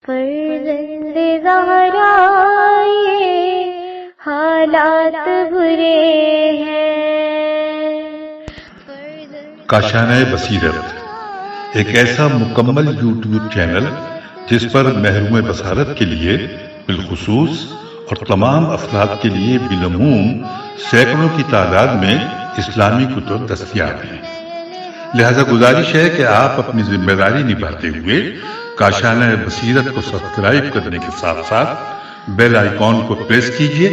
فرزند زہرا یہ حالات برے ہیں۔ کاشانہ بصیرت ایک ایسا مکمل یوٹیوب چینل جس پر محروم بصارت کے لیے بالخصوص اور تمام افراد کے لیے بالعموم سینکڑوں کی تعداد میں اسلامی کتب دستیاب ہیں۔ لہذا گزارش ہے کہ آپ اپنی ذمہ داری نبھاتے ہوئے کاشانہ بصیرت کو سبسکرائب کرنے کے ساتھ ساتھ بیل آئیکن کو پریس کیجئے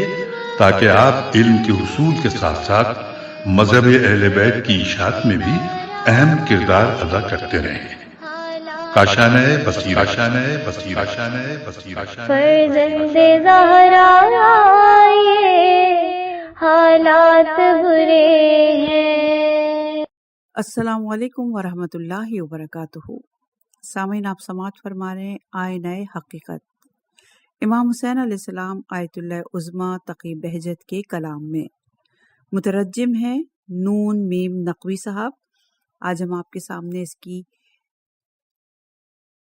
تاکہ آپ علم کے حصول کے ساتھ ساتھ مذہب اہل بیت کی اشاعت میں بھی اہم کردار ادا کرتے رہیں۔ کاشانہ بصیرت۔ فرزند زہرا یہ حالات برے ہیں۔ السلام علیکم ورحمۃ اللہ وبرکاتہ۔ سامعین، آپ سماعت فرما رہے ہیں آئینہ حقیقت، امام حسین علیہ السلام آیت اللہ عظمیٰ تقی بہجت کے کلام میں۔ مترجم ہیں نون میم نقوی صاحب۔ آج ہم آپ کے سامنے اس کی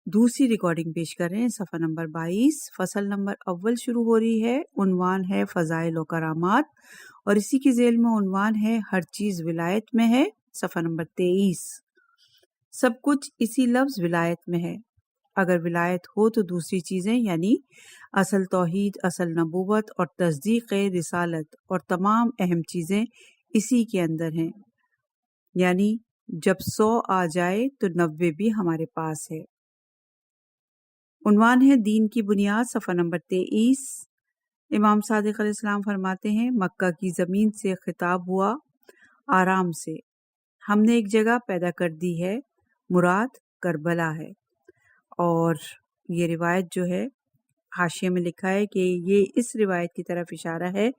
دوسری ریکارڈنگ پیش کر رہے ہیں۔ صفحہ نمبر 22، فصل نمبر اول شروع ہو رہی ہے۔ عنوان ہے فضائل و کرامات، اور اسی کے ذیل میں عنوان ہے ہر چیز ولایت میں ہے۔ صفحہ نمبر 23، سب کچھ اسی لفظ ولایت میں ہے۔ اگر ولایت ہو تو دوسری چیزیں یعنی اصل توحید، اصل نبوت اور تصدیق رسالت اور تمام اہم چیزیں اسی کے اندر ہیں، یعنی جب 100 آ جائے تو 90 بھی ہمارے پاس ہے۔ عنوان ہے دین کی بنیاد۔ صفحہ نمبر 23، امام صادق علیہ السلام فرماتے ہیں مکہ کی زمین سے خطاب ہوا آرام سے، ہم نے ایک جگہ پیدا کر دی ہے، مراد کربلا ہے۔ اور یہ روایت جو ہے حاشیے میں لکھا ہے کہ یہ اس روایت کی طرف اشارہ ہے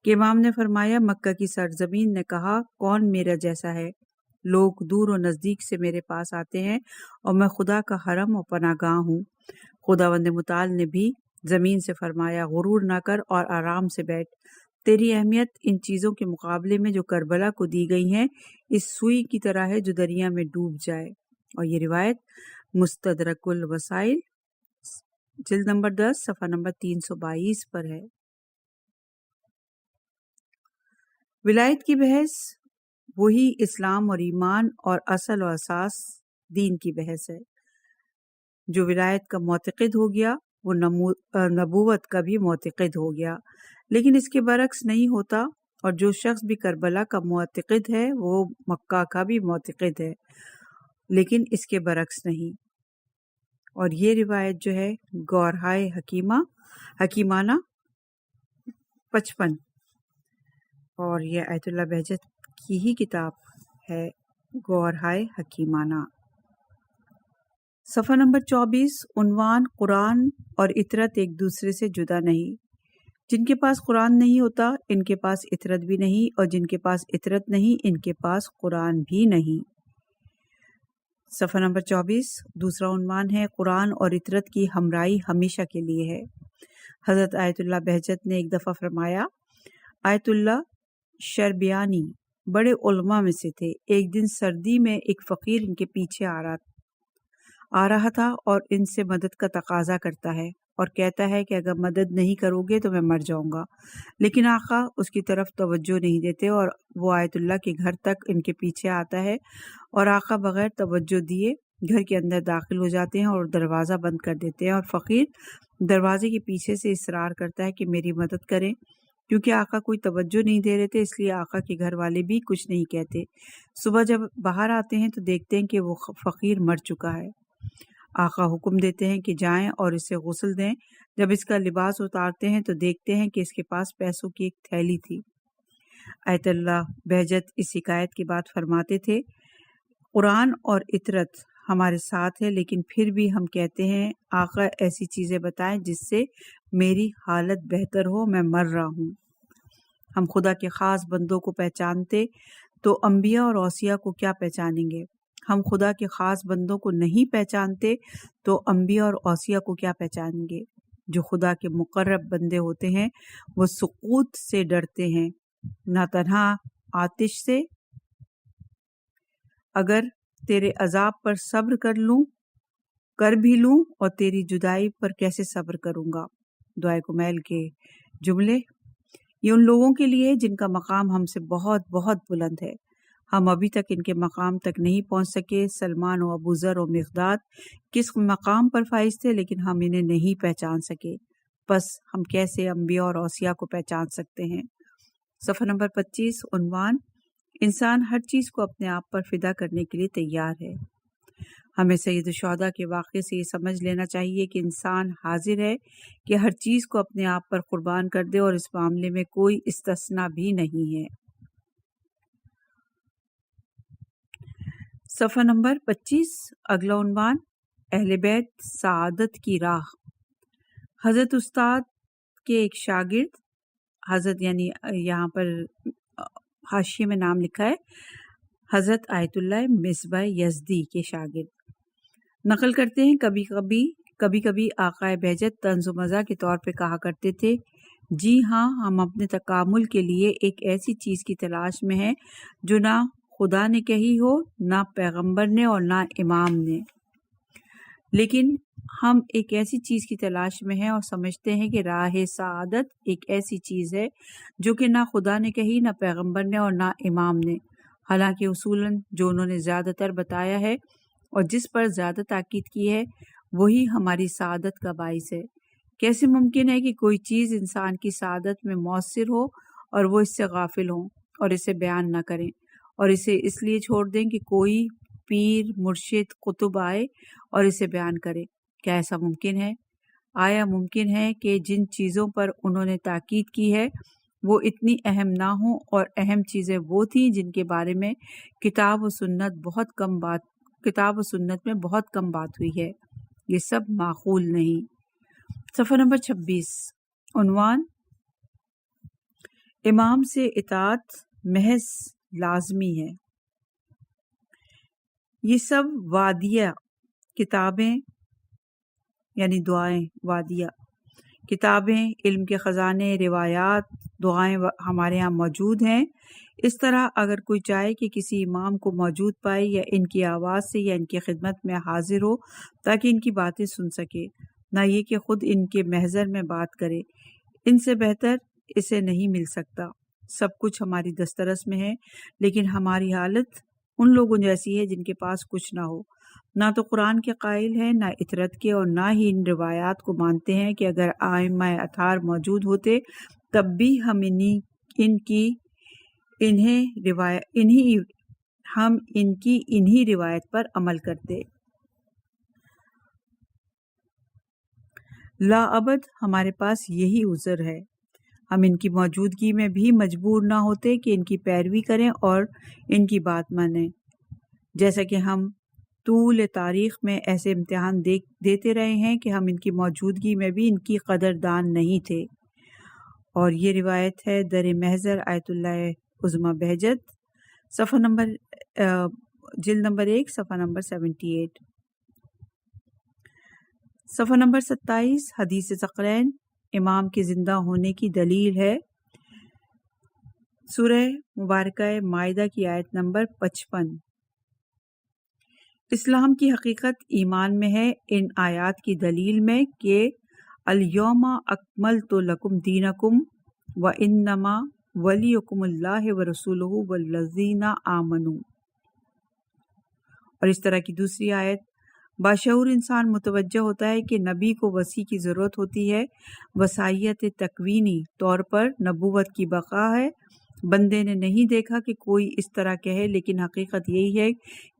کہ امام نے فرمایا مکہ کی سرزمین نے کہا کون میرا جیسا ہے؟ لوگ دور و نزدیک سے میرے پاس آتے ہیں اور میں خدا کا حرم و پناہ گاہ ہوں۔ خداوند متعال نے بھی زمین سے فرمایا غرور نہ کر اور آرام سے بیٹھ، تیری اہمیت ان چیزوں کے مقابلے میں جو کربلا کو دی گئی ہیں اس سوئی کی طرح ہے جو دریا میں ڈوب جائے۔ اور یہ روایت مستدرک الوسائل جلد نمبر 10 صفحہ نمبر 322 پر ہے۔ ولایت کی بحث وہی اسلام اور ایمان اور اصل و اساس دین کی بحث ہے۔ جو ولایت کا معتقد ہو گیا وہ نبوت کا بھی معتقد ہو گیا، لیکن اس کے برعکس نہیں ہوتا۔ اور جو شخص بھی کربلا کا معتقد ہے وہ مکہ کا بھی معتقد ہے، لیکن اس کے برعکس نہیں۔ اور یہ روایت جو ہے گورہائے حکیمانہ 55، اور یہ آیت اللہ بہجت کی ہی کتاب ہے گورہائے حکیمانہ۔ صفحہ نمبر 24، عنوان قرآن اور اطرت ایک دوسرے سے جدا نہیں۔ جن کے پاس قرآن نہیں ہوتا ان کے پاس اطرت بھی نہیں، اور جن کے پاس اطرت نہیں ان کے پاس قرآن بھی نہیں۔ صفحہ نمبر 24، دوسرا عنوان ہے قرآن اور اطرت کی ہمراہی ہمیشہ کے لیے ہے۔ حضرت آیت اللہ بہجت نے ایک دفعہ فرمایا، آیت اللہ شربیانی بڑے علماء میں سے تھے۔ ایک دن سردی میں ایک فقیر ان کے پیچھے آ رہا تھا اور ان سے مدد کا تقاضا کرتا ہے اور کہتا ہے کہ اگر مدد نہیں کرو گے تو میں مر جاؤں گا، لیکن آقا اس کی طرف توجہ نہیں دیتے اور وہ آیت اللہ کے گھر تک ان کے پیچھے آتا ہے اور آقا بغیر توجہ دیے گھر کے اندر داخل ہو جاتے ہیں اور دروازہ بند کر دیتے ہیں، اور فقیر دروازے کے پیچھے سے اصرار کرتا ہے کہ میری مدد کریں۔ کیونکہ آقا کوئی توجہ نہیں دے رہے تھے اس لیے آقا کے گھر والے بھی کچھ نہیں کہتے۔ صبح جب باہر آتے ہیں تو دیکھتے ہیں کہ وہ فقیر مر چکا ہے۔ آقا حکم دیتے ہیں کہ جائیں اور اسے غسل دیں۔ جب اس کا لباس اتارتے ہیں تو دیکھتے ہیں کہ اس کے پاس پیسوں کی ایک تھیلی تھی۔ آیت اللہ بہجت اس حکایت کی بات فرماتے تھے، قرآن اور اطرت ہمارے ساتھ ہے، لیکن پھر بھی ہم کہتے ہیں آقا ایسی چیزیں بتائیں جس سے میری حالت بہتر ہو، میں مر رہا ہوں۔ ہم خدا کے خاص بندوں کو پہچانتے تو انبیاء اور اوصیاء کو کیا پہچانیں گے؟ ہم خدا کے خاص بندوں کو نہیں پہچانتے تو انبیاء اور اوصیاء کو کیا پہچانیں گے؟ جو خدا کے مقرب بندے ہوتے ہیں وہ سقوط سے ڈرتے ہیں، نہ تنہا آتش سے۔ اگر تیرے عذاب پر صبر کر لوں کر بھی لوں اور تیری جدائی پر کیسے صبر کروں گا۔ دعائے کمیل کے جملے، یہ ان لوگوں کے لیے جن کا مقام ہم سے بہت بہت بلند ہے، ہم ابھی تک ان کے مقام تک نہیں پہنچ سکے۔ سلمان و ابو ذر و مقداد کس مقام پر فائز تھے لیکن ہم انہیں نہیں پہچان سکے، بس ہم کیسے انبیاء اور اوصیاء کو پہچان سکتے ہیں۔ صفحہ نمبر 25، عنوان، انسان ہر چیز کو اپنے آپ پر فدا کرنے کے لیے تیار ہے۔ ہمیں سید الشہداء کے واقعے سے یہ سمجھ لینا چاہیے کہ انسان حاضر ہے کہ ہر چیز کو اپنے آپ پر قربان کر دے اور اس معاملے میں کوئی استثناء بھی نہیں ہے۔ صفحہ نمبر 25، اگلا عنوان، اہل بیت سعادت کی راہ۔ حضرت استاد کے ایک شاگرد، حضرت یعنی یہاں پر حاشیے میں نام لکھا ہے حضرت آیت اللہ مصباح یزدی کے شاگرد، نقل کرتے ہیں کبھی کبھی آقا بہجت طنز و مزاح کے طور پہ کہا کرتے تھے، جی ہاں، ہم اپنے تکامل کے لیے ایک ایسی چیز کی تلاش میں ہیں جو نہ خدا نے کہی ہو، نہ پیغمبر نے اور نہ امام نے، لیکن ہم ایک ایسی چیز کی تلاش میں ہیں اور سمجھتے ہیں کہ راہ سعادت ایک ایسی چیز ہے جو کہ نہ خدا نے کہی، نہ پیغمبر نے اور نہ امام نے، حالانکہ اصولاً جو انہوں نے زیادہ تر بتایا ہے اور جس پر زیادہ تاکید کی ہے وہی ہماری سعادت کا باعث ہے۔ کیسے ممکن ہے کہ کوئی چیز انسان کی سعادت میں مؤثر ہو اور وہ اس سے غافل ہوں اور اسے بیان نہ کریں اور اسے اس لیے چھوڑ دیں کہ کوئی پیر، مرشد، قطب آئے اور اسے بیان کرے؟ کیا ایسا ممکن ہے؟ آیا ممکن ہے کہ جن چیزوں پر انہوں نے تاکید کی ہے وہ اتنی اہم نہ ہوں، اور اہم چیزیں وہ تھیں جن کے بارے میں کتاب و سنت میں بہت کم بات ہوئی ہے؟ یہ سب معقول نہیں۔ صفحہ نمبر 26، عنوان، امام سے اطاعت محض لازمی ہے۔ یہ سب وادیہ کتابیں یعنی دعائیں، وادیہ کتابیں، علم کے خزانے، روایات، دعائیں ہمارے ہاں موجود ہیں۔ اس طرح اگر کوئی چاہے کہ کسی امام کو موجود پائے یا ان کی آواز سے یا ان کی خدمت میں حاضر ہو تاکہ ان کی باتیں سن سکے، نہ یہ کہ خود ان کے محضر میں بات کرے، ان سے بہتر اسے نہیں مل سکتا۔ سب کچھ ہماری دسترس میں ہے، لیکن ہماری حالت ان لوگوں جیسی ہے جن کے پاس کچھ نہ ہو، نہ تو قرآن کے قائل ہیں، نہ اطرت کے، اور نہ ہی ان روایات کو مانتے ہیں کہ اگر ائمہ اطہار موجود ہوتے تب بھی ہم انہی روایت پر عمل کرتے۔ لا ابد ہمارے پاس یہی عذر ہے، ہم ان کی موجودگی میں بھی مجبور نہ ہوتے کہ ان کی پیروی کریں اور ان کی بات مانیں، جیسا کہ ہم طول تاریخ میں ایسے امتحان دیتے رہے ہیں کہ ہم ان کی موجودگی میں بھی ان کی قدردان نہیں تھے۔ اور یہ روایت ہے در محضر آیت اللہ عظمیٰ بہجت، جلد نمبر 1، صفحہ نمبر 78۔ صفحہ نمبر 27، حدیث ثقلین، امام کے زندہ ہونے کی دلیل ہے۔ سورہ مبارکہ مائدہ کی آیت نمبر 55۔ اسلام کی حقیقت ایمان میں ہے، ان آیات کی دلیل میں کہ الیوم اکملت لکم دینکم وانما ولیکم اللہ ورسولہ والذین آمنوا، اور اس طرح کی دوسری آیت، باشعور انسان متوجہ ہوتا ہے کہ نبی کو وصی کی ضرورت ہوتی ہے، وصیت تکوینی طور پر نبوت کی بقا ہے۔ بندے نے نہیں دیکھا کہ کوئی اس طرح کہے، لیکن حقیقت یہی ہے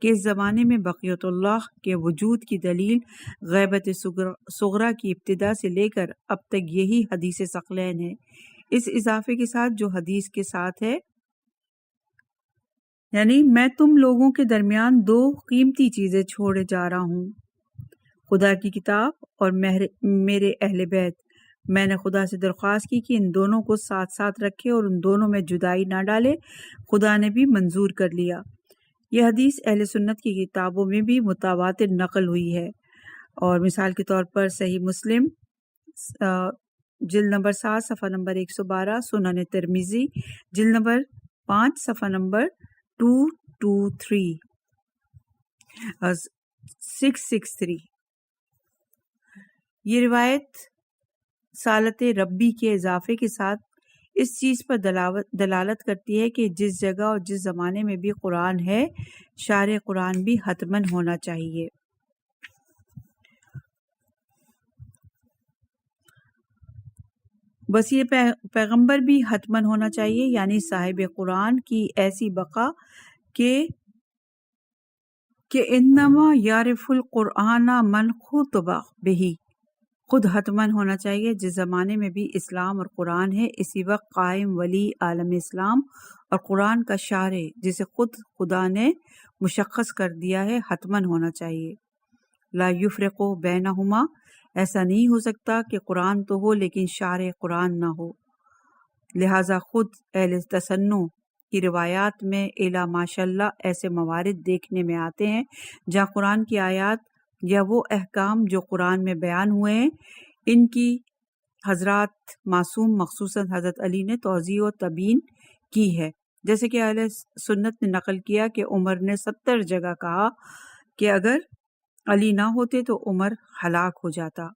کہ اس زمانے میں بقیت اللہ کے وجود کی دلیل غیبت صغریٰ کی ابتدا سے لے کر اب تک یہی حدیث ثقلین ہے، اس اضافے کے ساتھ جو حدیث کے ساتھ ہے، یعنی میں تم لوگوں کے درمیان دو قیمتی چیزیں چھوڑے جا رہا ہوں، خدا کی کتاب اور میرے اہل بیت۔ میں نے خدا سے درخواست کی کہ ان دونوں کو ساتھ ساتھ رکھے اور ان دونوں میں جدائی نہ ڈالے، خدا نے بھی منظور کر لیا۔ یہ حدیث اہل سنت کی کتابوں میں بھی متواتر نقل ہوئی ہے، اور مثال کے طور پر صحیح مسلم جلد نمبر 7، صفحہ نمبر 112، سنن ترمذی جلد نمبر 5، صفحہ نمبر 223 663، یہ روایت سالت ربی کے اضافے کے ساتھ اس چیز پر دلالت کرتی ہے کہ جس جگہ اور جس زمانے میں بھی قرآن ہے، شارع قرآن بھی حتماً ہونا چاہیے۔ وسیع پیغمبر بھی حتماً ہونا چاہیے، یعنی صاحب قرآن کی ایسی بقا کہ انما یعرف القرآن من خطب بہ، خود حتماً ہونا چاہیے۔ جس زمانے میں بھی اسلام اور قرآن ہے، اسی وقت قائم ولی عالم اسلام اور قرآن کا شارع جسے خود خدا نے مشخص کر دیا ہے، حتماً ہونا چاہیے۔ لا یفرق بینہما، ایسا نہیں ہو سکتا کہ قرآن تو ہو لیکن شارع قرآن نہ ہو۔ لہٰذا خود اہل تسنن کی روایات میں الا ماشاء اللہ ایسے موارد دیکھنے میں آتے ہیں جہاں قرآن کی آیات یا وہ احکام جو قرآن میں بیان ہوئے ہیں ان کی حضرات معصوم مخصوصاً حضرت علی نے توضیح و تبیین کی ہے، جیسے کہ اہل سنت نے نقل کیا کہ عمر نے 70 جگہ کہا کہ اگر علی نہ ہوتے تو عمر ہلاک ہو جاتا،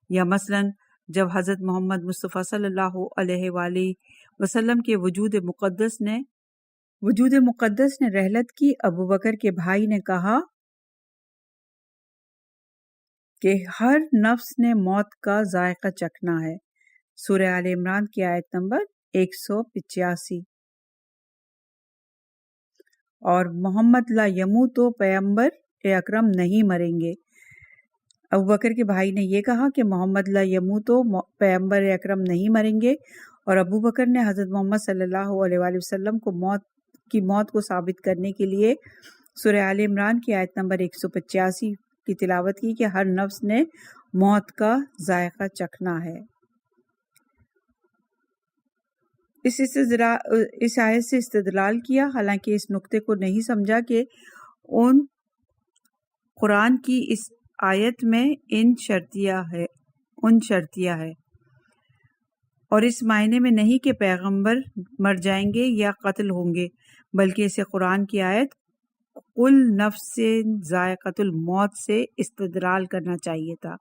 یا مثلاً جب حضرت محمد مصطفیٰ صلی اللہ علیہ وآلہ وسلم کے وجود مقدس نے رحلت کی، ابو بکر کے بھائی نے کہا کہ ہر نفس نے موت کا ذائقہ چکھنا ہے، سورہ آل عمران کی آیت نمبر 185۔ اور محمد لا یموت، تو پیغمبر اکرم نہیں مریں گے۔ ابو بکر کے بھائی نے یہ کہا کہ محمد لا یموت، تو پیغمبر اکرم نہیں مریں گے، اور ابو بکر نے حضرت محمد صلی اللہ علیہ وآلہ وسلم کو موت کو ثابت کرنے کے لیے سورہ آل عمران کی آیت نمبر 185 کی تلاوت کی کہ ہر نفس نے موت کا ذائقہ چکھنا ہے۔ اس آیت سے استدلال کیا، حالانکہ اس نقطے کو نہیں سمجھا کہ قرآن کی اس آیت میں ان شرطیہ ہے، اور اس معنی میں نہیں کہ پیغمبر مر جائیں گے یا قتل ہوں گے، بلکہ اسے قرآن کی آیت کل نفس ذائقۃ الموت سے استدلال کرنا چاہیے تھا۔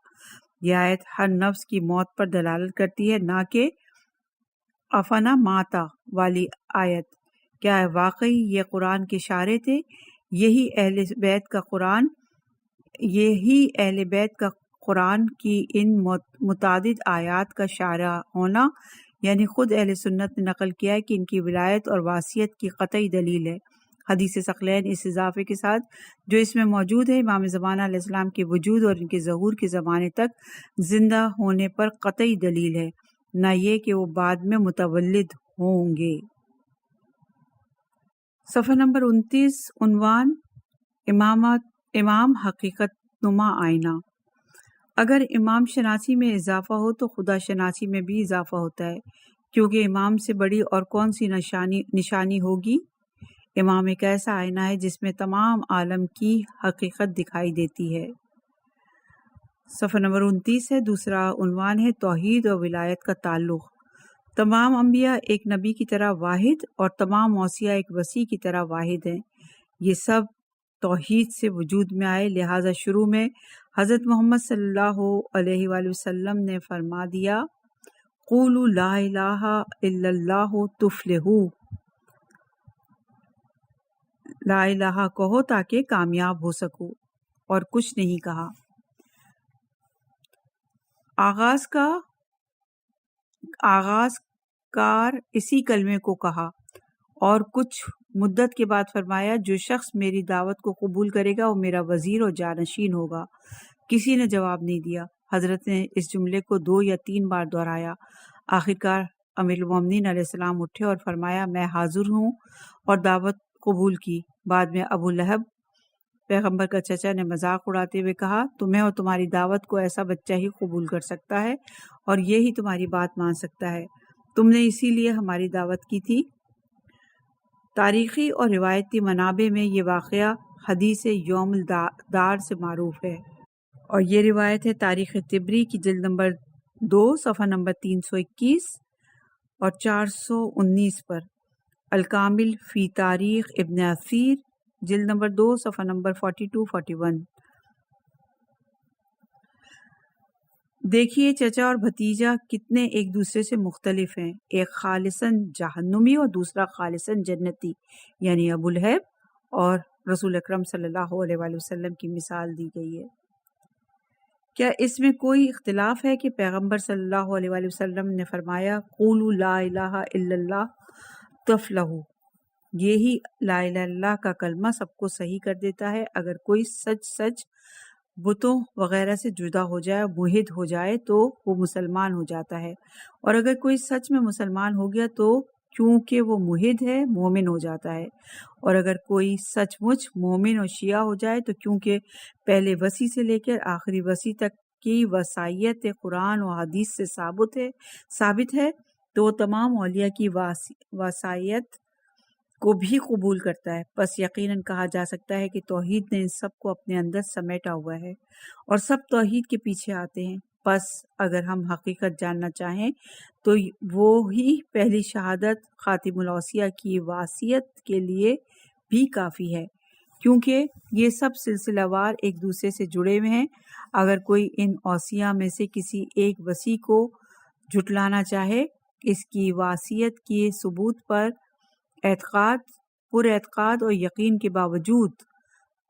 یہ آیت ہر نفس کی موت پر دلالت کرتی ہے، نہ کہ افنا ماتا والی آیت۔ کیا واقعی یہ قرآن کے شارع تھے؟ یہی اہل بیت کا قرآن کی ان متعدد آیات کا شارع ہونا، یعنی خود اہل سنت نے نقل کیا ہے کہ ان کی ولایت اور واسطیت کی قطعی دلیل ہے۔ حدیث ثقلین اس اضافے کے ساتھ جو اس میں موجود ہے، امام زمانہ علیہ السلام کے وجود اور ان کے ظہور کے زمانے تک زندہ ہونے پر قطعی دلیل ہے، نہ یہ کہ وہ بعد میں متولد ہوں گے۔ صفحہ نمبر 29، عنوان امام حقیقت نما آئینہ۔ اگر امام شناسی میں اضافہ ہو تو خدا شناسی میں بھی اضافہ ہوتا ہے، کیونکہ امام سے بڑی اور کون سی نشانی ہوگی؟ امام ایک ایسا آئینہ ہے جس میں تمام عالم کی حقیقت دکھائی دیتی ہے۔ صفحہ نمبر 29 ہے، دوسرا عنوان ہے توحید اور ولایت کا تعلق۔ تمام انبیاء ایک نبی کی طرح واحد اور تمام اوصیاء ایک وسیع کی طرح واحد ہیں۔ یہ سب توحید سے وجود میں آئے، لہٰذا شروع میں حضرت محمد صلی اللہ علیہ وآلہ وسلم نے فرما دیا قولوا لا الہ الا اللہ تفلحوا، لا الہ کہو تاکہ کامیاب ہو سکو، اور کچھ نہیں کہا۔ آغاز کار اسی کلمے کو کہا، اور کچھ مدت کے بعد فرمایا جو شخص میری دعوت کو قبول کرے گا وہ میرا وزیر اور جانشین ہوگا۔ کسی نے جواب نہیں دیا۔ حضرت نے اس جملے کو 2 یا 3 بار دہرایا۔ آخرکار امیر المومنین علیہ السلام اٹھے اور فرمایا میں حاضر ہوں، اور دعوت قبول کی۔ بعد میں ابو لہب پیغمبر کا چچا نے مذاق اڑاتے ہوئے کہا تمہیں اور تمہاری دعوت کو ایسا بچہ ہی قبول کر سکتا ہے اور یہی تمہاری بات مان سکتا ہے، تم نے اسی لیے ہماری دعوت کی تھی۔ تاریخی اور روایتی منابع میں یہ واقعہ حدیث یوم الدار سے معروف ہے، اور یہ روایت ہے تاریخ طبری کی جلد نمبر 2 صفحہ نمبر 321 اور 419 پر، الکامل فی تاریخ ابن اثیر جلد نمبر 2 صفحہ نمبر 42-41۔ دیکھیے چچا اور بھتیجا کتنے ایک دوسرے سے مختلف ہیں، ایک خالصاً جہنمی اور دوسرا خالصاً جنتی، یعنی ابو لہب اور رسول اکرم صلی اللہ علیہ وآلہ وسلم کی مثال دی گئی ہے۔ کیا اس میں کوئی اختلاف ہے کہ پیغمبر صلی اللہ علیہ وآلہ وسلم نے فرمایا قولوا لا الہ الا اللہ تفلحوا، یہی لا الہ الا اللہ کا کلمہ سب کو صحیح کر دیتا ہے۔ اگر کوئی سچ بتوں وغیرہ سے جدا ہو جائے، موحد ہو جائے تو وہ مسلمان ہو جاتا ہے، اور اگر کوئی سچ میں مسلمان ہو گیا تو کیونکہ وہ موحد ہے مومن ہو جاتا ہے، اور اگر کوئی سچ مچ مومن اور شیعہ ہو جائے تو کیونکہ پہلے وصی سے لے کر آخری وصی تک کی وصیت قرآن و حدیث سے ثابت ہے تو وہ تمام اولیاء کی وصیت کو بھی قبول کرتا ہے۔ پس یقیناً کہا جا سکتا ہے کہ توحید نے ان سب کو اپنے اندر سمیٹا ہوا ہے اور سب توحید کے پیچھے آتے ہیں۔ پس اگر ہم حقیقت جاننا چاہیں تو وہی پہلی شہادت خاتم الاوصیاء کی وصیت کے لیے بھی کافی ہے، کیونکہ یہ سب سلسلہ وار ایک دوسرے سے جڑے ہوئے ہیں۔ اگر کوئی ان اوصیاء میں سے کسی ایک وصی کو جھٹلانا چاہے، اس کی وصیت کے ثبوت پر پر اعتقاد اور یقین کے باوجود،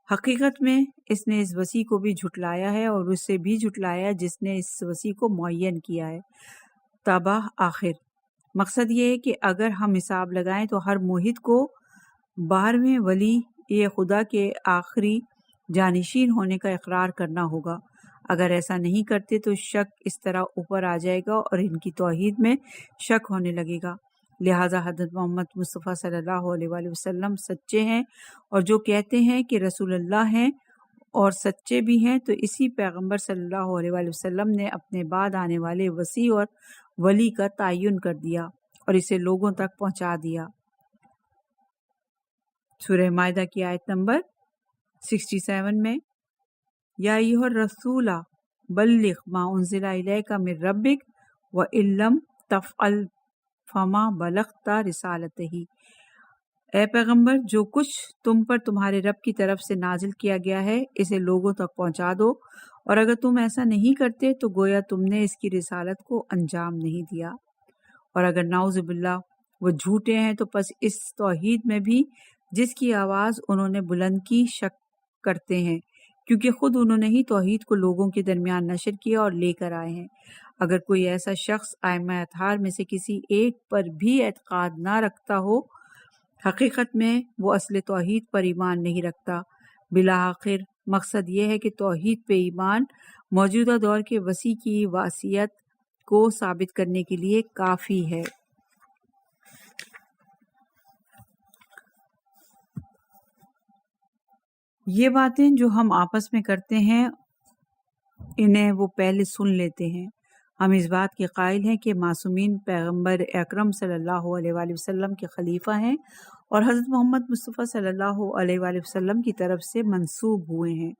حقیقت میں اس نے اس وصی کو بھی جھٹلایا ہے اور اسے بھی جھٹلایا جس نے اس وصی کو معین کیا ہے۔ تباہ آخر مقصد یہ ہے کہ اگر ہم حساب لگائیں تو ہر موحد کو 12ویں ولی یہ خدا کے آخری جانشین ہونے کا اقرار کرنا ہوگا۔ اگر ایسا نہیں کرتے تو شک اس طرح اوپر آ جائے گا اور ان کی توحید میں شک ہونے لگے گا۔ لہٰذا حضرت محمد مصطفیٰ صلی اللہ علیہ وآلہ وسلم سچے ہیں، اور جو کہتے ہیں کہ رسول اللہ ہیں اور سچے بھی ہیں، تو اسی پیغمبر صلی اللہ علیہ وآلہ وسلم نے اپنے بعد آنے والے وصی اور ولی کا تعین کر دیا اور اسے لوگوں تک پہنچا دیا۔ سورہ مائدہ کی آیت نمبر 67 میں یا ایھا الرسول بلغ ما انزل الیک من ربک وان لم تفعل فما بلغت رسالتہ، اے پیغمبر جو کچھ تم پر تمہارے رب کی طرف سے نازل کیا گیا ہے اسے لوگوں تک پہنچا دو، اور اگر تم ایسا نہیں کرتے تو گویا تم نے اس کی رسالت کو انجام نہیں دیا۔ اور اگر نعوذ باللہ وہ جھوٹے ہیں تو پس اس توحید میں بھی جس کی آواز انہوں نے بلند کی شک کرتے ہیں، کیونکہ خود انہوں نے ہی توحید کو لوگوں کے درمیان نشر کیا اور لے کر آئے ہیں۔ اگر کوئی ایسا شخص ائمہ اطہار میں سے کسی ایک پر بھی اعتقاد نہ رکھتا ہو، حقیقت میں وہ اصل توحید پر ایمان نہیں رکھتا۔ بالآخر مقصد یہ ہے کہ توحید پہ ایمان موجودہ دور کے وصی کی وصیت کو ثابت کرنے کے لیے کافی ہے۔ یہ باتیں جو ہم آپس میں کرتے ہیں انہیں وہ پہلے سن لیتے ہیں۔ ہم اس بات کے قائل ہیں کہ معصومین پیغمبر اکرم صلی اللہ علیہ وآلہ وسلم کے خلیفہ ہیں اور حضرت محمد مصطفیٰ صلی اللہ علیہ وآلہ وسلم کی طرف سے منسوب ہوئے ہیں،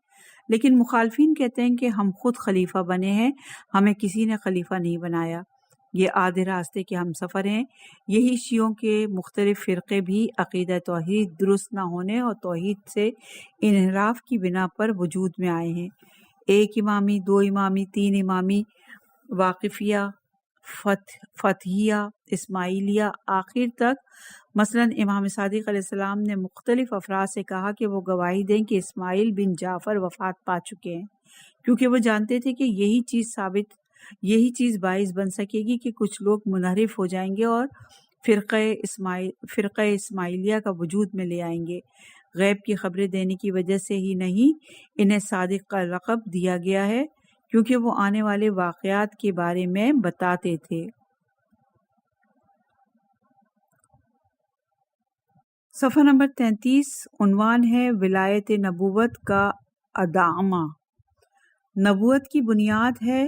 لیکن مخالفین کہتے ہیں کہ ہم خود خلیفہ بنے ہیں، ہمیں کسی نے خلیفہ نہیں بنایا۔ یہ آدھے راستے کے ہم سفر ہیں۔ یہی شیعوں کے مختلف فرقے بھی عقیدہ توحید درست نہ ہونے اور توحید سے انحراف کی بنا پر وجود میں آئے ہیں۔ ایک امامی، دو امامی، تین امامی، واقفیہ، فتحیہ، اسماعیلیہ، آخر تک مثلا امام صادق علیہ السلام نے مختلف افراد سے کہا کہ وہ گواہی دیں کہ اسماعیل بن جعفر وفات پا چکے ہیں، کیونکہ وہ جانتے تھے کہ یہی چیز باعث بن سکے گی کہ کچھ لوگ منحرف ہو جائیں گے اور فرقہ اسماعیلیہ کا وجود میں لے آئیں گے۔ غیب کی خبریں دینے کی وجہ سے ہی نہیں انہیں صادق کا لقب دیا گیا ہے، کیونکہ وہ آنے والے واقعات کے بارے میں بتاتے تھے۔ صفحہ نمبر 33 عنوان ہے ولایت نبوت کا ادعامہ۔ نبوت کی بنیاد ہے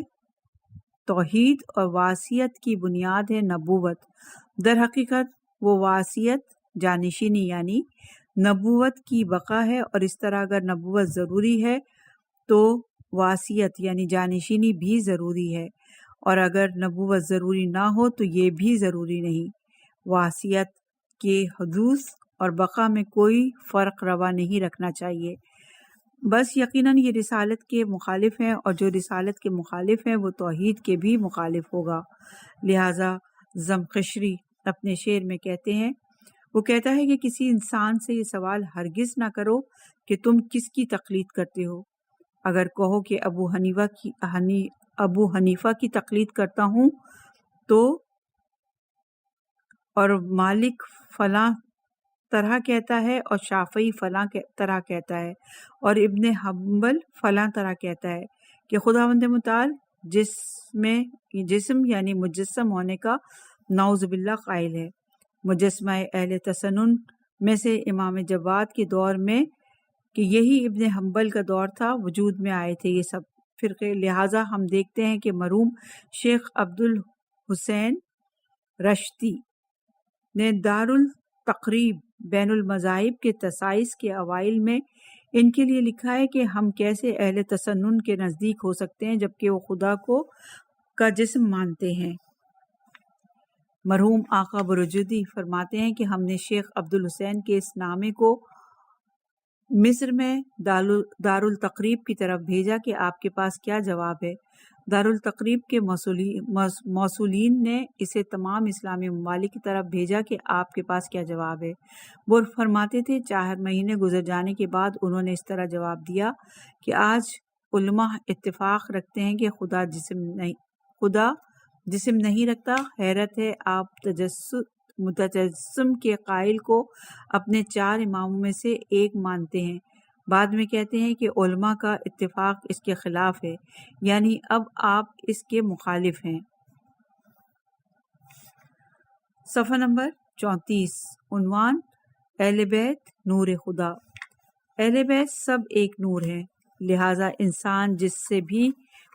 توحید اور وصیت کی بنیاد ہے نبوت۔ در حقیقت وہ وصیت جانشینی یعنی نبوت کی بقا ہے، اور اس طرح اگر نبوت ضروری ہے تو وصیت یعنی جانشینی بھی ضروری ہے، اور اگر نبوت ضروری نہ ہو تو یہ بھی ضروری نہیں۔ وصیت کے حدوث اور بقا میں کوئی فرق روا نہیں رکھنا چاہیے۔ بس یقیناً یہ رسالت کے مخالف ہیں، اور جو رسالت کے مخالف ہیں وہ توحید کے بھی مخالف ہوگا۔ لہٰذا زمخشری اپنے شعر میں کہتے ہیں، وہ کہتا ہے کہ کسی انسان سے یہ سوال ہرگز نہ کرو کہ تم کس کی تقلید کرتے ہو۔ اگر کہو کہ ابو حنیفہ کی تقلید کرتا ہوں تو اور مالک فلاں طرح کہتا ہے اور شافعی فلاں طرح کہتا ہے اور ابن حنبل فلاں طرح کہتا ہے کہ خداوند متعال جسم یعنی مجسم ہونے کا نعوذ باللہ قائل ہے۔ مجسمہ اہل تسنن میں سے امام جواد کے دور میں کہ یہی ابن حنبل کا دور تھا وجود میں آئے تھے یہ سب فرقے۔ لہٰذا ہم دیکھتے ہیں کہ مرحوم شیخ عبد الحسین رشتی نے دارالتقریب بین المذاہب کے تسائس کے اوائل میں ان کے لیے لکھا ہے کہ ہم کیسے اہل تسنن کے نزدیک ہو سکتے ہیں جبکہ وہ خدا کا جسم مانتے ہیں۔ مرحوم آقا برجردی فرماتے ہیں کہ ہم نے شیخ عبد الحسین کے اس نامے کو مصر میں دارالتقریب کی طرف بھیجا کہ آپ کے پاس کیا جواب ہے۔ دارالتقریب کے موصولین نے اسے تمام اسلامی ممالک کی طرف بھیجا کہ آپ کے پاس کیا جواب ہے۔ وہ فرماتے تھے 4 مہینے گزر جانے کے بعد انہوں نے اس طرح جواب دیا کہ آج علماء اتفاق رکھتے ہیں کہ خدا جسم نہیں رکھتا۔ حیرت ہے آپ متجسم کے قائل کو اپنے 4 اماموں میں سے ایک مانتے ہیں، بعد میں کہتے ہیں کہ علماء کا اتفاق اس کے خلاف ہے، یعنی اب آپ اس کے مخالف ہیں۔ صفحہ نمبر 34 عنوان اہل بیت نور خدا۔ اہل بیت سب ایک نور ہیں، لہٰذا انسان جس سے بھی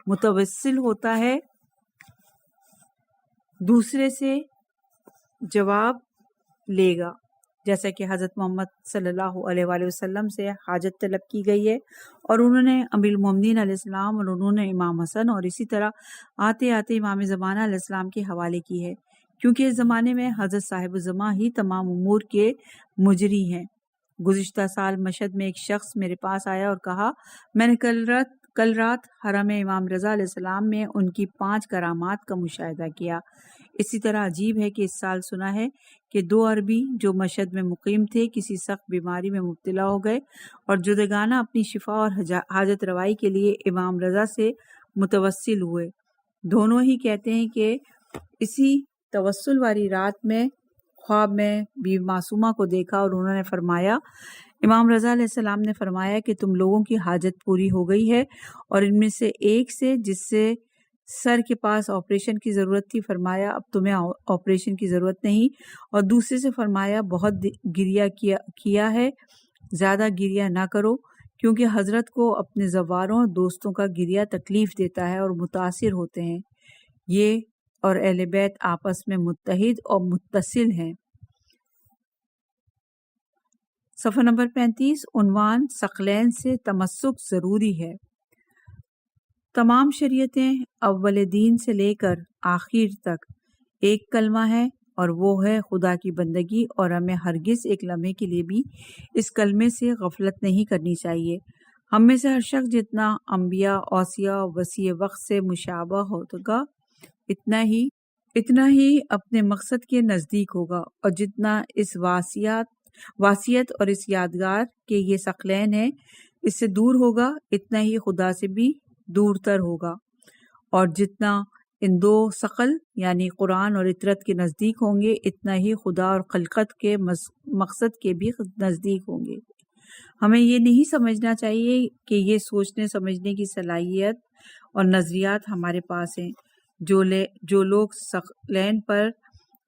متوسل ہوتا ہے دوسرے سے جواب لے گا، جیسا کہ حضرت محمد صلی اللہ علیہ وآلہ وسلم سے حاجت طلب کی گئی ہے اور انہوں نے امیر المومنین علیہ السلام اور انہوں نے امام حسن اور اسی طرح آتے آتے امام زمانہ علیہ السلام کے حوالے کی ہے، کیونکہ اس زمانے میں حضرت صاحب الزماں ہی تمام امور کے مجری ہیں۔ گزشتہ سال مشہد میں ایک شخص میرے پاس آیا اور کہا میں نے کل رات حرم امام رضا علیہ السلام میں ان کی 5 کرامات کا مشاہدہ کیا۔ اسی طرح عجیب ہے کہ اس سال سنا ہے کہ 2 عربی جو مشہد میں مقیم تھے کسی سخت بیماری میں مبتلا ہو گئے اور جدگانہ اپنی شفا اور حاجت روائی کے لیے امام رضا سے متوسل ہوئے۔ دونوں ہی کہتے ہیں کہ اسی توسل والی رات میں خواب میں بی معصومہ کو دیکھا اور انہوں نے فرمایا، امام رضا علیہ السلام نے فرمایا کہ تم لوگوں کی حاجت پوری ہو گئی ہے، اور ان میں سے ایک سے جس سے سر کے پاس آپریشن کی ضرورت تھی فرمایا اب تمہیں آپریشن کی ضرورت نہیں، اور دوسرے سے فرمایا بہت گریہ کیا ہے، زیادہ گریہ نہ کرو، کیونکہ حضرت کو اپنے زواروں اور دوستوں کا گریہ تکلیف دیتا ہے اور متاثر ہوتے ہیں۔ یہ اور اہل بیت آپس میں متحد اور متصل ہیں۔ صفحہ نمبر 35 عنوان ثقلین سے تمسک ضروری ہے۔ تمام شریعتیں اول دین سے لے کر آخر تک ایک کلمہ ہے اور وہ ہے خدا کی بندگی، اور ہمیں ہرگز ایک لمحے کے لیے بھی اس کلمے سے غفلت نہیں کرنی چاہیے۔ ہم میں سے ہر شخص جتنا انبیاء اوصیاء وسیع وقت سے مشابہ ہوگا اتنا ہی اپنے مقصد کے نزدیک ہوگا، اور جتنا اس واسیت اور اس یادگار کے یہ ثقلین ہیں اس سے دور ہوگا اتنا ہی خدا سے بھی دور تر ہوگا، اور جتنا ان 2 ثقل یعنی قرآن اور اطرت کے نزدیک ہوں گے اتنا ہی خدا اور خلقت کے مقصد کے بھی نزدیک ہوں گے۔ ہمیں یہ نہیں سمجھنا چاہیے کہ یہ سوچنے سمجھنے کی صلاحیت اور نظریات ہمارے پاس ہیں۔ جو لوگ ثقلین پر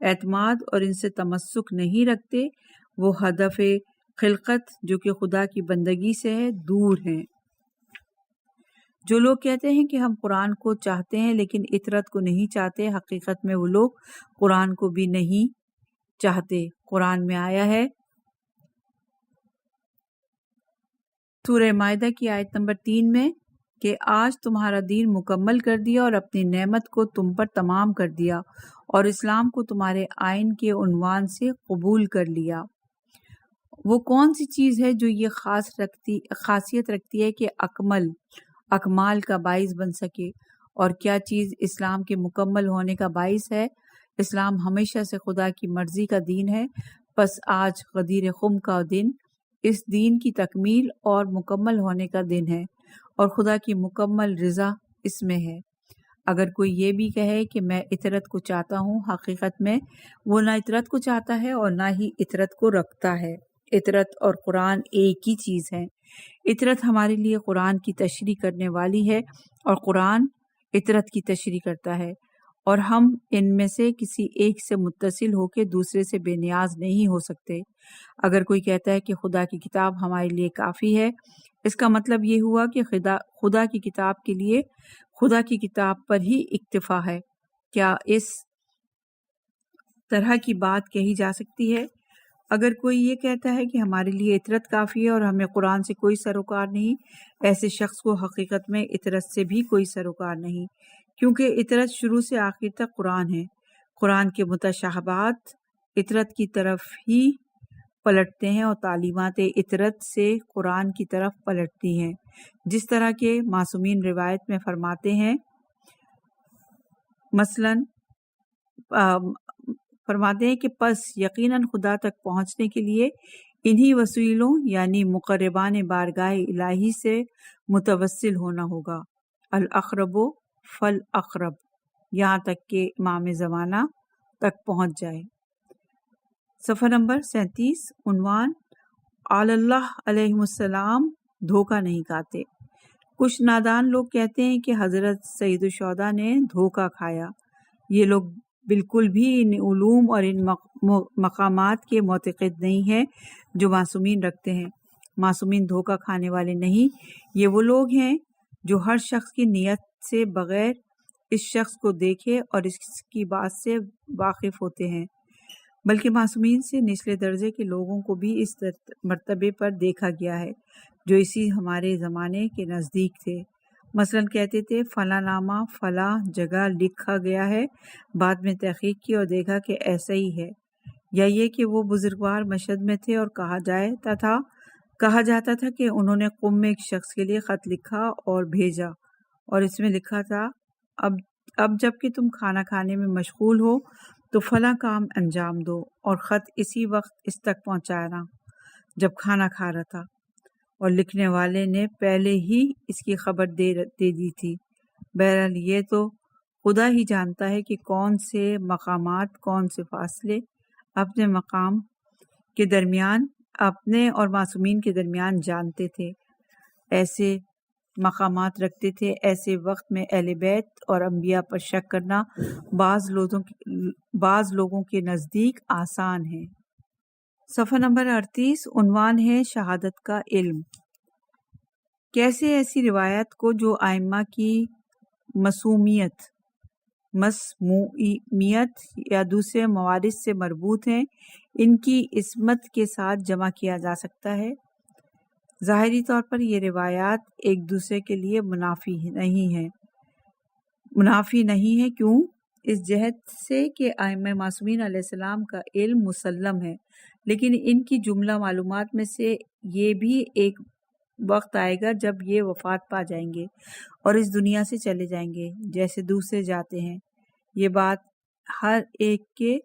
اعتماد اور ان سے تمسک نہیں رکھتے وہ ہدف خلقت جو کہ خدا کی بندگی سے ہے دور ہیں۔ جو لوگ کہتے ہیں کہ ہم قرآن کو چاہتے ہیں لیکن اطرت کو نہیں چاہتے، حقیقت میں وہ لوگ قرآن کو بھی نہیں چاہتے۔ قرآن میں آیا ہے سورہ مائدہ کی آیت نمبر 3 میں کہ آج تمہارا دین مکمل کر دیا اور اپنی نعمت کو تم پر تمام کر دیا اور اسلام کو تمہارے آئین کے عنوان سے قبول کر لیا۔ وہ کون سی چیز ہے جو یہ خاصیت رکھتی ہے کہ اکمال کا باعث بن سکے، اور کیا چیز اسلام کے مکمل ہونے کا باعث ہے؟ اسلام ہمیشہ سے خدا کی مرضی کا دین ہے، پس آج غدیر خم کا دن اس دین کی تکمیل اور مکمل ہونے کا دن ہے، اور خدا کی مکمل رضا اس میں ہے۔ اگر کوئی یہ بھی کہے کہ میں اطرت کو چاہتا ہوں، حقیقت میں وہ نہ اطرت کو چاہتا ہے اور نہ ہی اطرت کو رکھتا ہے۔ اطرت اور قرآن ایک ہی چیز ہے۔ اطرت ہمارے لیے قرآن کی تشریح کرنے والی ہے اور قرآن اطرت کی تشریح کرتا ہے، اور ہم ان میں سے کسی ایک سے متصل ہو کے دوسرے سے بے نیاز نہیں ہو سکتے۔ اگر کوئی کہتا ہے کہ خدا کی کتاب ہمارے لیے کافی ہے، اس کا مطلب یہ ہوا کہ خدا کی کتاب کے لیے خدا کی کتاب پر ہی اکتفا ہے۔ کیا اس طرح کی بات کہی جا سکتی ہے؟ اگر کوئی یہ کہتا ہے کہ ہمارے لیے اطرت کافی ہے اور ہمیں قرآن سے کوئی سروکار نہیں، ایسے شخص کو حقیقت میں اطرت سے بھی کوئی سروکار نہیں، کیونکہ اطرت شروع سے آخر تک قرآن ہے۔ قرآن کے متشابہات اطرت کی طرف ہی پلٹتے ہیں اور تعلیمات اطرت سے قرآن کی طرف پلٹتی ہیں، جس طرح کے معصومین روایت میں فرماتے ہیں، مثلاً فرماتے ہیں کہ پس یقیناً خدا تک پہنچنے کے لیے انہی وسیلوں یعنی مقربان بارگاہ الہی سے متوسل ہونا ہوگا، الاقرب فالاقرب، یہاں تک کہ امام زمانہ تک پہنچ جائے۔ صفحہ نمبر 37، عنوان اللہ علیہ السلام دھوکہ نہیں کھاتے۔ کچھ نادان لوگ کہتے ہیں کہ حضرت سید الشہداء نے دھوکہ کھایا۔ یہ لوگ بالکل بھی ان علوم اور ان مقامات کے معتقد نہیں ہیں جو معصومین رکھتے ہیں۔ معصومین دھوکہ کھانے والے نہیں، یہ وہ لوگ ہیں جو ہر شخص کی نیت سے بغیر اس شخص کو دیکھے اور اس کی بات سے واقف ہوتے ہیں، بلکہ معصومین سے نچلے درجے کے لوگوں کو بھی اس مرتبے پر دیکھا گیا ہے جو اسی ہمارے زمانے کے نزدیک تھے۔ مثلاً کہتے تھے فلاں نامہ فلاں جگہ لکھا گیا ہے، بعد میں تحقیق کی اور دیکھا کہ ایسا ہی ہے، یا یہ کہ وہ بزرگوار مشہد میں تھے اور کہا جاتا تھا کہ انہوں نے قم میں ایک شخص کے لیے خط لکھا اور بھیجا، اور اس میں لکھا تھا اب جب کہ تم کھانا کھانے میں مشغول ہو تو فلاں کام انجام دو، اور خط اسی وقت اس تک پہنچانا جب کھانا کھا رہا تھا، اور لکھنے والے نے پہلے ہی اس کی خبر دے دی تھی۔ بہرحال یہ تو خدا ہی جانتا ہے کہ کون سے مقامات، کون سے فاصلے اپنے مقام کے درمیان، اپنے اور معصومین کے درمیان جانتے تھے، ایسے مقامات رکھتے تھے۔ ایسے وقت میں اہل بیت اور انبیاء پر شک کرنا بعض لوگوں کے نزدیک آسان ہے۔ صفحہ نمبر 38، عنوان ہے شہادت کا علم۔ کیسے ایسی روایات کو جو ائمہ کی مسمومیت یا دوسرے موارد سے مربوط ہیں، ان کی عصمت کے ساتھ جمع کیا جا سکتا ہے؟ ظاہری طور پر یہ روایات ایک دوسرے کے لیے منافی نہیں ہے۔ کیوں؟ اس جہت سے کہ ائمہ معصومین علیہ السلام کا علم مسلم ہے، لیکن ان کی جملہ معلومات میں سے یہ بھی ایک وقت آئے گا جب یہ وفات پا جائیں گے اور اس دنیا سے چلے جائیں گے جیسے دوسرے جاتے ہیں۔ یہ بات ہر ایک کے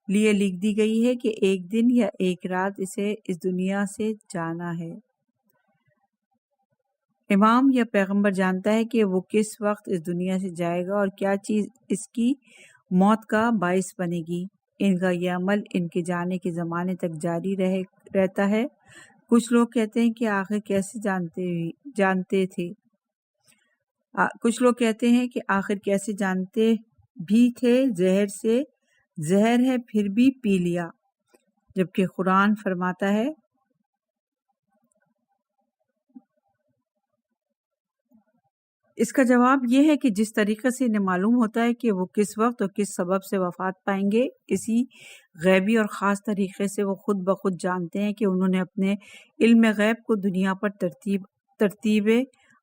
لیے لکھ دی گئی ہے کہ ایک دن یا ایک رات اسے اس دنیا سے جانا ہے۔ امام یا پیغمبر جانتا ہے کہ وہ کس وقت اس دنیا سے جائے گا اور کیا چیز اس کی موت کا باعث بنے گی۔ ان کا یہ عمل ان کے جانے کے زمانے تک جاری رہتا ہے۔ کچھ لوگ کہتے ہیں کہ آخر کیسے جانتے تھے؟ کچھ لوگ کہتے ہیں کہ آخر کیسے جانتے بھی تھے؟ زہر سے زہر ہے پھر بھی پی لیا، جبکہ قرآن فرماتا ہے اس کا جواب یہ ہے کہ جس طریقے سے انہیں معلوم ہوتا ہے کہ وہ کس وقت اور کس سبب سے وفات پائیں گے، اسی غیبی اور خاص طریقے سے وہ خود بخود جانتے ہیں کہ انہوں نے اپنے علم غیب کو دنیا پر ترتیب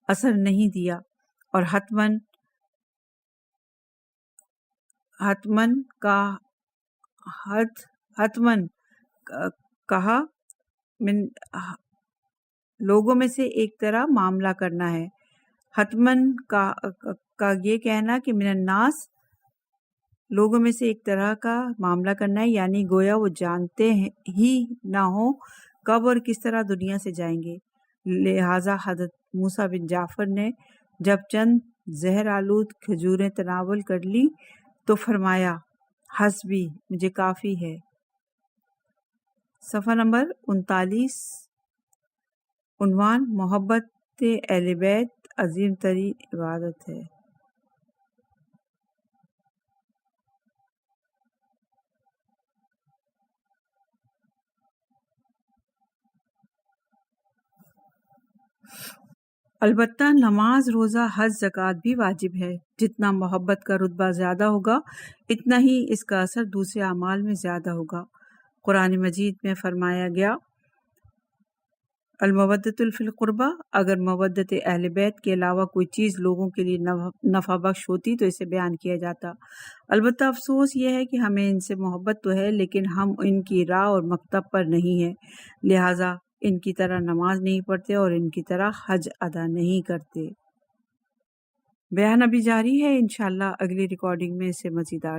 اثر نہیں دیا اور حتماً کہا من لوگوں میں سے ایک طرح معاملہ کرنا ہے. حتمن کا یہ کہنا کہ من الناس لوگوں میں سے ایک طرح کا معاملہ کرنا ہے، یعنی گویا وہ جانتے ہی نہ ہوں کب اور کس طرح دنیا سے جائیں گے. لہٰذا حضرت موسیٰ بن جعفر نے جب چند زہر آلود کھجوریں تناول کر لی تو فرمایا حسبی، مجھے کافی ہے. صفحہ نمبر 39. عنوان محبت اہل بیت عظیم ترین عبادت ہے. البتہ نماز، روزہ، حج، زکوٰۃ بھی واجب ہے. جتنا محبت کا رتبہ زیادہ ہوگا اتنا ہی اس کا اثر دوسرے اعمال میں زیادہ ہوگا. قرآن مجید میں فرمایا گیا المودۃ فی القربہ، اگر مودت اہل بیت کے علاوہ کوئی چیز لوگوں کے لیے نفع بخش ہوتی تو اسے بیان کیا جاتا. البتہ افسوس یہ ہے کہ ہمیں ان سے محبت تو ہے لیکن ہم ان کی راہ اور مکتب پر نہیں ہیں، لہٰذا ان کی طرح نماز نہیں پڑھتے اور ان کی طرح حج ادا نہیں کرتے. بیان ابھی جاری ہے، انشاءاللہ اگلی ریکارڈنگ میں اسے مزید آگے